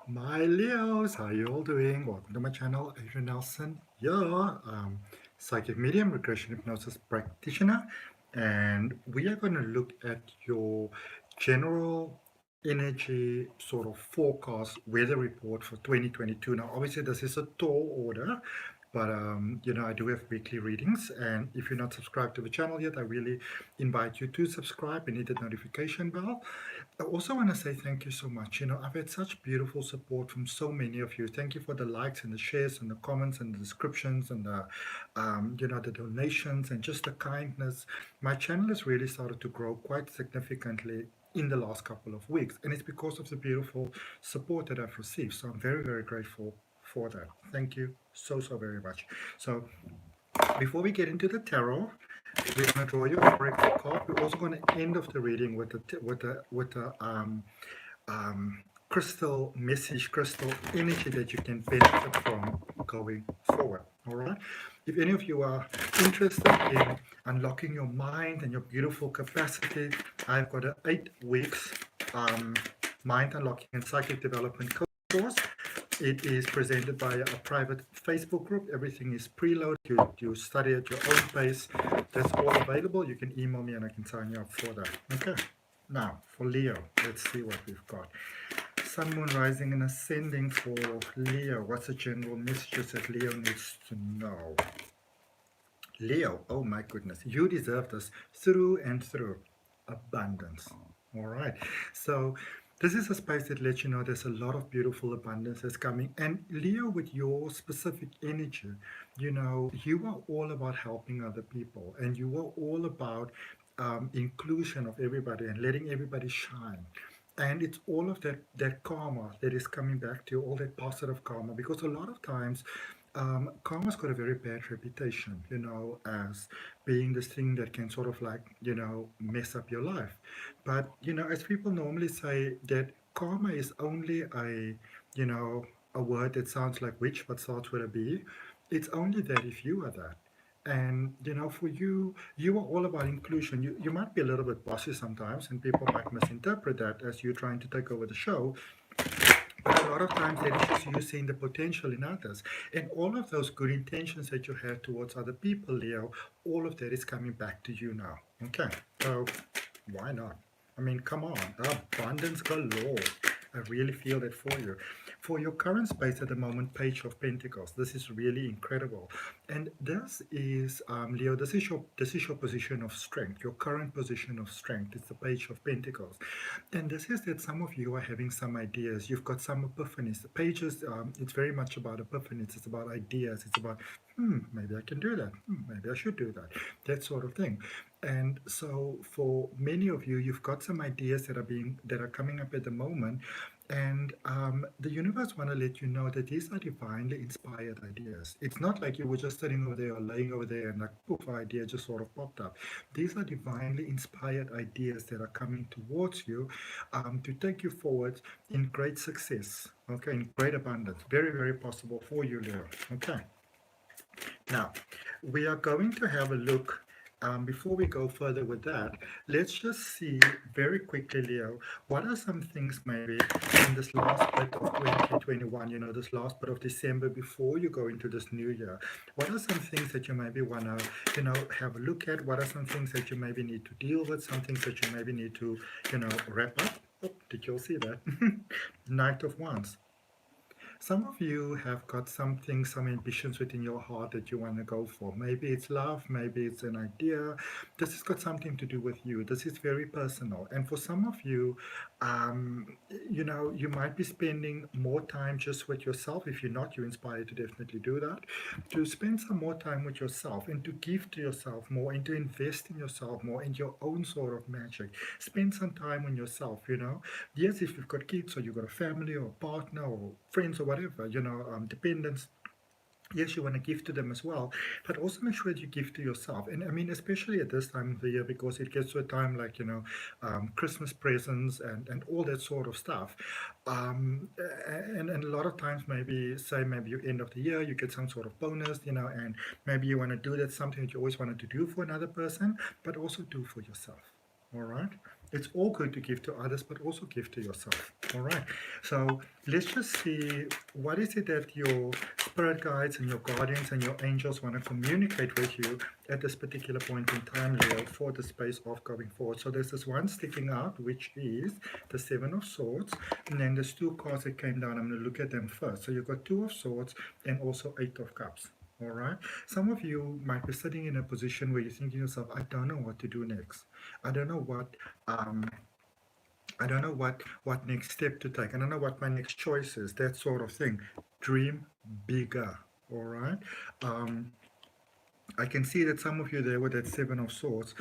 My Leos, how you all doing? Welcome to my channel, Adrian Nelson. Yeah, psychic medium, regression hypnosis practitioner, and we are going to look at your general energy sort of forecast weather report for 2022. Now, obviously, this is a tall order, but I do have weekly readings, and if you're not subscribed to the channel yet, I really invite you to subscribe and hit the notification bell. I also want to say thank you so much. I've had such beautiful support from so many of you. Thank you for the likes and the shares and the comments and the descriptions and the donations and just the kindness. My channel has really started to grow quite significantly in the last couple of weeks, and it's because of the beautiful support that I've received. So I'm very, very grateful for that. Thank you so, so very much. So before we get into the tarot, we're going to draw you a oracle card. We're also going to end off the reading with the crystal message, crystal energy that you can benefit from going forward. All right. If any of you are interested in unlocking your mind and your beautiful capacity, I've got an 8 weeks mind unlocking and psychic development course. It is presented by a private Facebook group. Everything is preloaded. You study at your own pace. That's all available. You can email me and I can sign you up for that. Okay. Now, for Leo, let's see what we've got. Sun, Moon, Rising, and Ascending for Leo. What's the general messages that Leo needs to know? Leo, oh my goodness, you deserve this through and through. Abundance. All right. So this is a space that lets you know there's a lot of beautiful abundance that's coming. And Leo, with your specific energy, you are all about helping other people, and you are all about inclusion of everybody and letting everybody shine. And it's all of that karma that is coming back to you, all that positive karma, because a lot of times karma's got a very bad reputation, as being this thing that can sort of like, mess up your life. But, as people normally say, that karma is only a word that sounds like witch but starts with a B. It's only that if you are that. And, for you, you are all about inclusion. You might be a little bit bossy sometimes, and people might misinterpret that as you trying to take over the show. But a lot of times that is just you seeing the potential in others. And all of those good intentions that you have towards other people, Leo, all of that is coming back to you now. Okay, so why not? I mean, come on, abundance galore. I really feel that for you. For your current space at the moment, Page of Pentacles, this is really incredible. And this is, Leo, this is your position of strength, your current position of strength. It's the Page of Pentacles. And this is that some of you are having some ideas. You've got some epiphanies. The pages, it's very much about epiphanies. It's about ideas. It's about, maybe I can do that. Maybe I should do that. That sort of thing. And so for many of you, you've got some ideas that are coming up at the moment. And the universe want to let you know that these are divinely inspired ideas. It's not like you were just sitting over there or laying over there and like poof, idea just sort of popped up. These are divinely inspired ideas that are coming towards you to take you forward in great success, okay, in great abundance. Very, very possible for you, Leo. Okay. Now, we are going to have a look. Before we go further with that, let's just see very quickly, Leo, what are some things maybe in this last bit of 2021, this last bit of December before you go into this new year? What are some things that you maybe want to, have a look at? What are some things that you maybe need to deal with? Some things that you maybe need to, wrap up? Oh, did you all see that? Knight of Wands. Some of you have got something, some ambitions within your heart that you want to go for. Maybe it's love, maybe it's an idea. This has got something to do with you. This is very personal. And for some of you, you might be spending more time just with yourself. If you're not, you're inspired to definitely do that. To spend some more time with yourself and to give to yourself more and to invest in yourself more in your own sort of magic. Spend some time on yourself, Yes, if you've got kids or you've got a family or a partner or friends or whatever, dependents, yes, you want to give to them as well, but also make sure that you give to yourself. And I mean, especially at this time of the year, because it gets to a time like, Christmas presents and all that sort of stuff. And a lot of times, maybe you end of the year, you get some sort of bonus, and maybe you want to do that, something that you always wanted to do for another person, but also do for yourself. All right. It's all good to give to others, but also give to yourself. All right. So let's just see, what is it that your spirit guides and your guardians and your angels want to communicate with you at this particular point in time, Leo, for the space of going forward. So there's this one sticking out, which is the Seven of Swords. And then there's two cards that came down. I'm going to look at them first. So you've got Two of Swords and also Eight of Cups. All right. Some of you might be sitting in a position where you're thinking to yourself, I don't know what to do next. I don't know um, what next step to take. I don't know what my next choice is. That sort of thing. Dream bigger. All right. Um, I can see that some of you there with that Seven of Swords,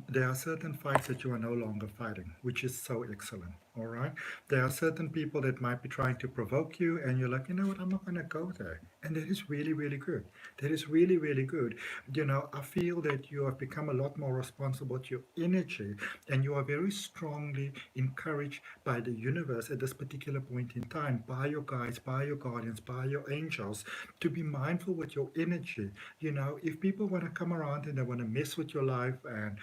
there are certain fights that you are no longer fighting, which is so excellent, all right? There are certain people that might be trying to provoke you, and you're like, you know what, I'm not going to go there. And that is really, really good. That is really, really good. You know, I feel that you have become a lot more responsible to your energy, and you are very strongly encouraged by the universe at this particular point in time, by your guides, by your guardians, by your angels, to be mindful with your energy. You know, if people want to come around and they want to mess with your life, and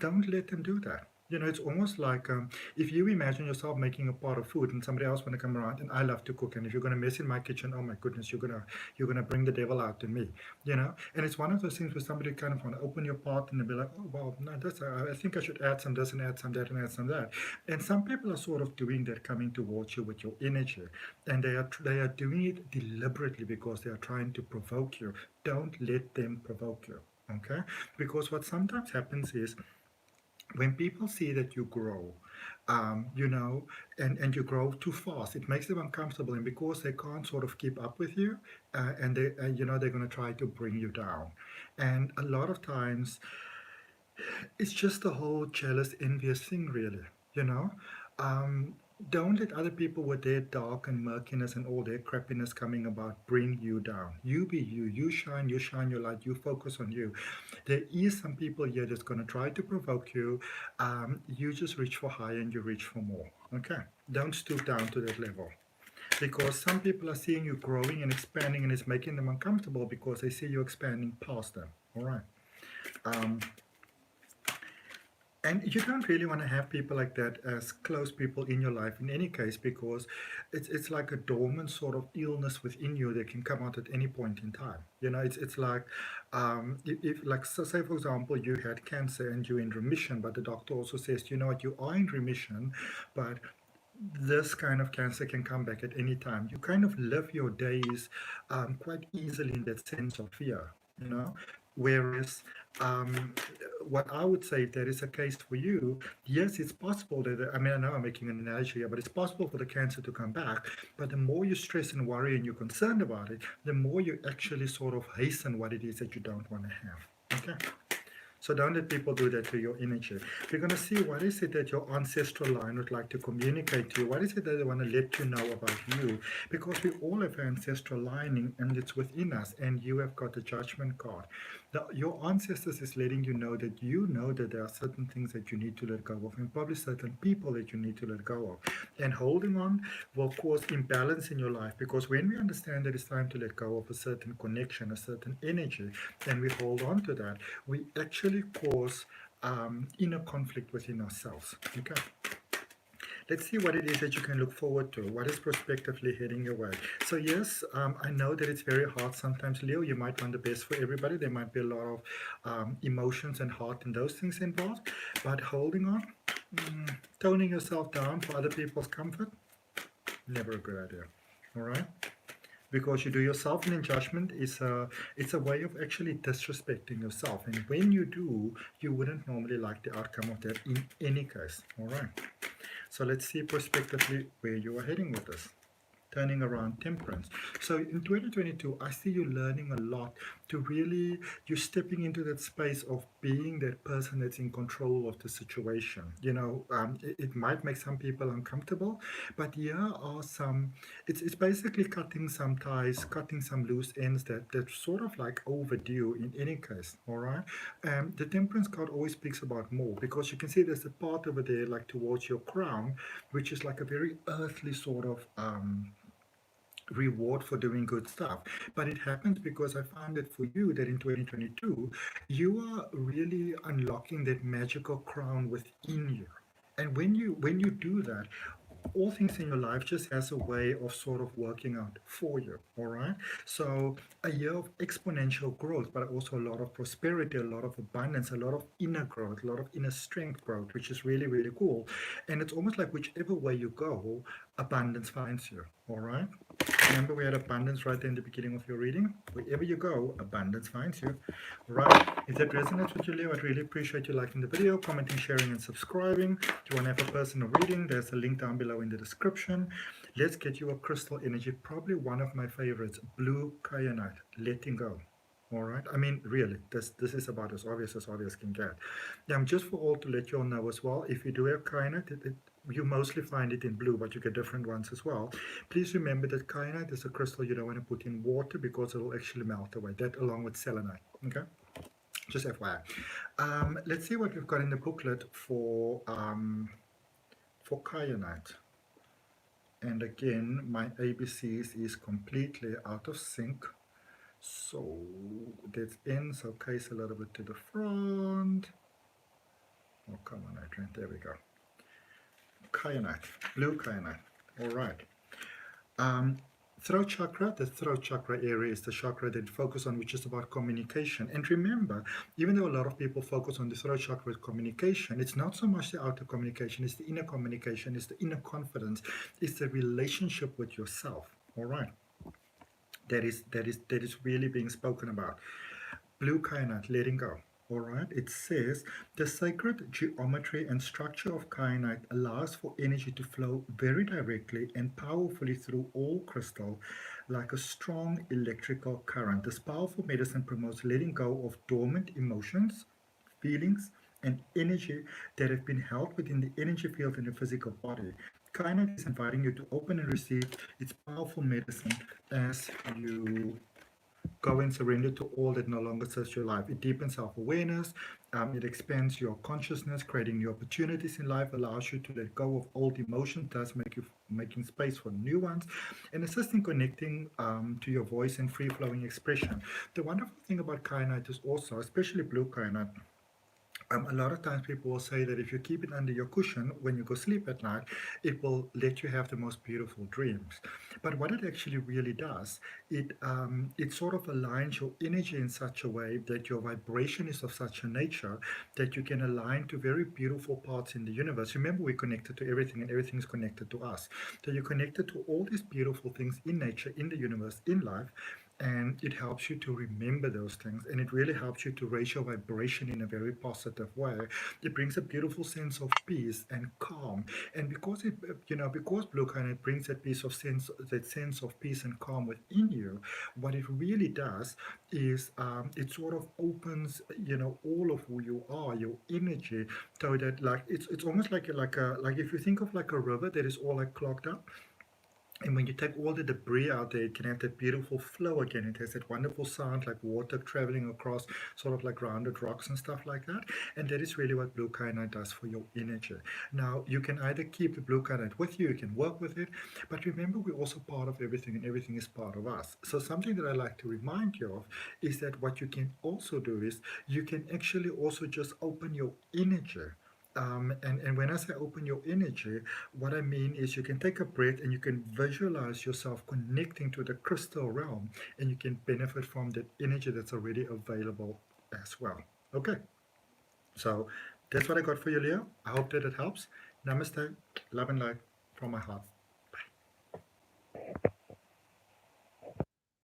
don't let them do that. You know, it's almost like, if you imagine yourself making a pot of food and somebody else want to come around, and I love to cook, and if you're going to mess in my kitchen, oh my goodness, you're gonna bring the devil out in me, you know. And it's one of those things where somebody kind of want to open your pot and they'll be like, oh well, no, that's I think I should add some this and add some that and add some that. And some people are sort of doing that, coming towards you with your energy, and they are doing it deliberately because they are trying to provoke you. Don't let them provoke you. Okay, because what sometimes happens is, when people see that you grow, you know, and you grow too fast, it makes them uncomfortable, and because they can't sort of keep up with you, and they, you know, they're going to try to bring you down. And a lot of times, it's just the whole jealous, envious thing, really. You know, um, don't let other people with their dark and murkiness and all their crappiness coming about bring you down. You be you. You shine your light. You focus on you. There is some people here that's going to try to provoke you. You just reach for higher and you reach for more. Okay? Don't stoop down to that level. Because some people are seeing you growing and expanding, and it's making them uncomfortable because they see you expanding past them. All right. Um, and you don't really want to have people like that as close people in your life in any case, because it's like a dormant sort of illness within you that can come out at any point in time. You know, it's like, if like, so say for example you had cancer and you're in remission, but the doctor also says, you know what, you are in remission, but this kind of cancer can come back at any time. You kind of live your days quite easily in that sense of fear, you know. Whereas, um, what I would say, if that is a case for you, yes, it's possible that, I mean, I know I'm making an analogy here, but it's possible for the cancer to come back. But the more you stress and worry and you're concerned about it, the more you actually sort of hasten what it is that you don't want to have. Okay. So don't let people do that to your energy. We're going to see, what is it that your ancestral line would like to communicate to you. What is it that they want to let you know about you? Because we all have ancestral lining, and it's within us, and you have got the judgment card. Your ancestors is letting you know that there are certain things that you need to let go of, and probably certain people that you need to let go of. And holding on will cause imbalance in your life, because when we understand that it's time to let go of a certain connection, a certain energy, and we hold on to that, we actually cause inner conflict within ourselves. Okay. Let's see what it is that you can look forward to. What is prospectively heading your way? So yes, I know that it's very hard sometimes, Leo. You might want the best for everybody. There might be a lot of emotions and heart and those things involved. But holding on, toning yourself down for other people's comfort, never a good idea. All right? Because you do yourself an injudgment, it's a way of actually disrespecting yourself. And when you do, you wouldn't normally like the outcome of that in any case. All right. So let's see prospectively where you are heading with this. Turning around, temperance. So in 2022, I see you learning a lot to really, you're stepping into that space of being that person that's in control of the situation. You know, it might make some people uncomfortable, but here are some, it's basically cutting some ties, cutting some loose ends that's sort of like overdue in any case, all right? The temperance card always speaks about more, because you can see there's a part over there like towards your crown, which is like a very earthly sort of, reward for doing good stuff. But it happens because I found that for you, that in 2022, you are really unlocking that magical crown within you. And when you do that, all things in your life just has a way of sort of working out for you. All right. So a year of exponential growth, but also a lot of prosperity, a lot of abundance, a lot of inner growth, a lot of inner strength growth, which is really, really cool. And it's almost like whichever way you go, abundance finds you. All right. Remember, we had abundance right there in the beginning of your reading. Wherever you go, abundance finds you. All right. If that resonates with you, Leo, I'd really appreciate you liking the video, commenting, sharing, and subscribing. If you want to have a personal reading, there's a link down below in the description. Let's get you a crystal energy, probably one of my favorites, blue kyanite, letting go. All right. I mean, really, this is about as obvious can get. Just for all to let you all know as well, if you do have kyanite, you mostly find it in blue, but you get different ones as well. Please remember that kyanite is a crystal you don't want to put in water because it will actually melt away. That along with selenite. Okay. Just FYI. Let's see what we've got in the booklet for kyanite. And again, my ABCs is completely out of sync. So that's in, so case a little bit to the front. Oh, come on, Adrian. There we go. Kyanite, blue kyanite. All right. Throat chakra, the throat chakra area is the chakra that focus on, which is about communication. And remember, even though a lot of people focus on the throat chakra with communication, it's not so much the outer communication, it's the inner communication, it's the inner confidence, it's the relationship with yourself. All right. That is really being spoken about. Blue kyanite, letting go. All right, it says the sacred geometry and structure of kyanite allows for energy to flow very directly and powerfully through all crystal like a strong electrical current. This powerful medicine promotes letting go of dormant emotions, feelings, and energy that have been held within the energy field in the physical body. Kyanite is inviting you to open and receive its powerful medicine as you go and surrender to all that no longer serves your life. It deepens self-awareness, it expands your consciousness, creating new opportunities in life, allows you to let go of old emotions, thus making space for new ones, and assisting connecting to your voice and free-flowing expression. The wonderful thing about kyanite is also, especially blue kyanite, a lot of times people will say that if you keep it under your cushion when you go sleep at night, it will let you have the most beautiful dreams. But what it actually really does, it sort of aligns your energy in such a way that your vibration is of such a nature that you can align to very beautiful parts in the universe. Remember, we're connected to everything and everything is connected to us. So you're connected to all these beautiful things in nature, in the universe, in life, and it helps you to remember those things, and it really helps you to raise your vibration in a very positive way. It brings a beautiful sense of peace and calm, and because because blue kyanite brings that sense of peace and calm within you, what it really does is it sort of opens all of who you are, your energy, so that like it's almost like if you think of like a river that is all like clogged up. And when you take all the debris out there, it can have that beautiful flow again. It has that wonderful sound like water traveling across sort of like rounded rocks and stuff like that. And that is really what blue kyanite does for your energy. Now, you can either keep the blue kyanite with you, you can work with it, but remember, we're also part of everything and everything is part of us. So something that I like to remind you of is that what you can also do is you can actually also just open your energy. And when I say open your energy, what I mean is you can take a breath and you can visualize yourself connecting to the crystal realm, and you can benefit from that energy that's already available as well. Okay, so that's what I got for you, Leo. I hope that it helps. Namaste, love and light from my heart.